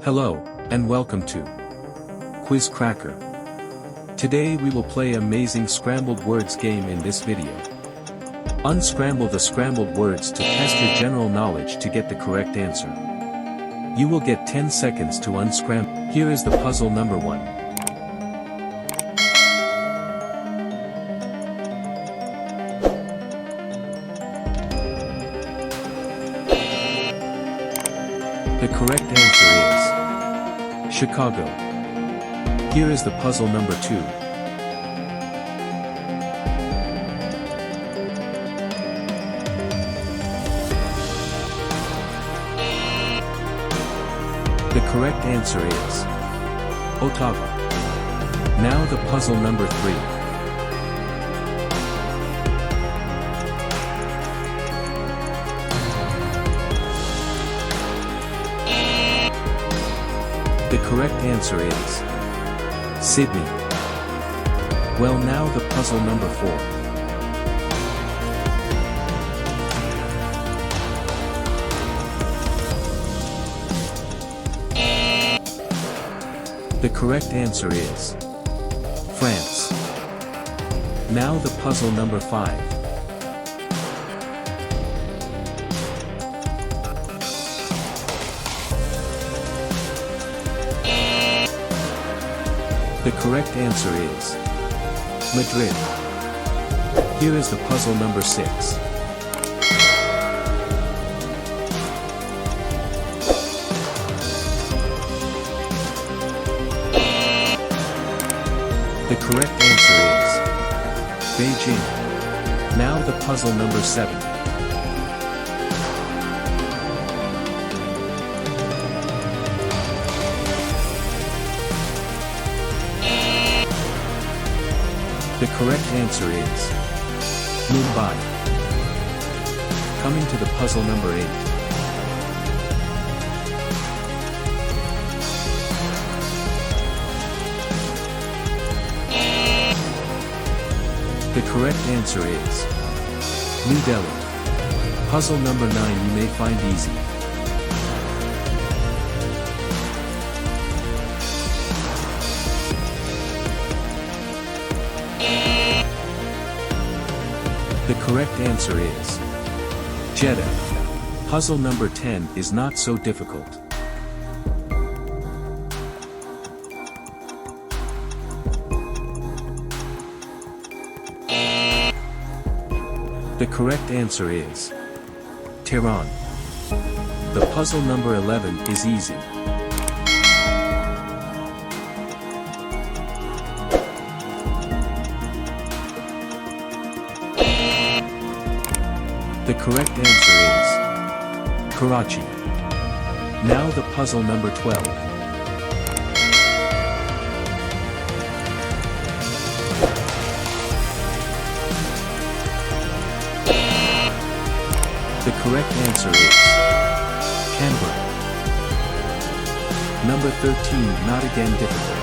Hello, and welcome to Quiz Cracker. Today we will play amazing scrambled words game in this video. Unscramble the scrambled words to test your general knowledge to get the correct answer. You will get 10 seconds to unscramble. Here is the puzzle number 1. The correct answer is Chicago. Here is the puzzle number 2. The correct answer is Ottawa. Now the puzzle number 3. The correct answer is Sydney. Well, now the puzzle number 4. The correct answer is France. Now the puzzle number 5. The correct answer is Madrid. Here is the puzzle number 6. The correct answer is Beijing. Now the puzzle number 7. The correct answer is Mumbai. Coming to the puzzle number 8. The correct answer is New Delhi. Puzzle number 9 you may find easy. The correct answer is Jeddah. Puzzle number 10 is not so difficult. The correct answer is Tehran. The puzzle number 11 is easy. The correct answer is Karachi. Now the puzzle number 12. The correct answer is Canberra. Number 13, not again difficult.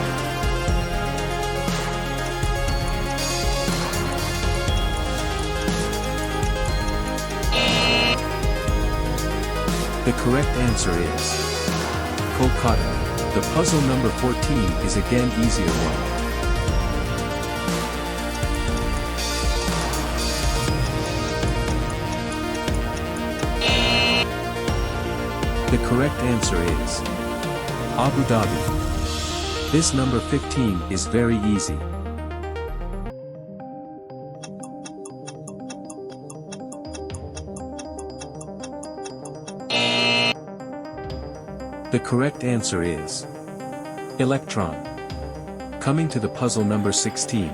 The correct answer is Kolkata. The puzzle number 14 is again easier one. The correct answer is Abu Dhabi. This number 15 is very easy. The correct answer is electron. Coming to the puzzle number 16.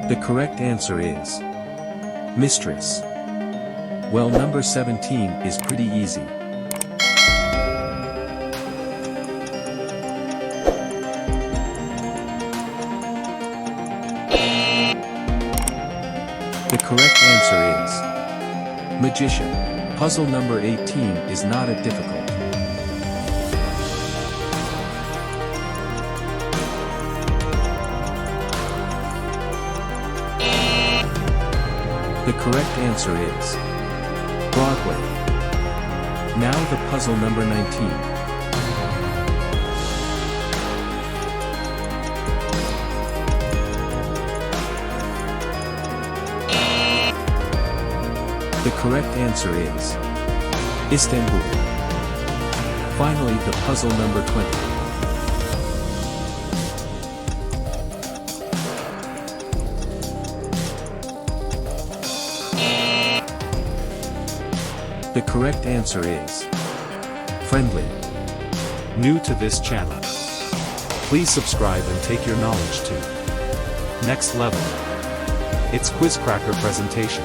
The correct answer is mistress. Well, number 17 is pretty easy. The correct answer is magician. Puzzle number 18 is not a difficult. The correct answer is Broadway. Now the puzzle number 19. The correct answer is Istanbul. Finally, the puzzle number 20. The correct answer is friendly. New to this channel? Please subscribe and take your knowledge to next level. It's Quizcracker presentation.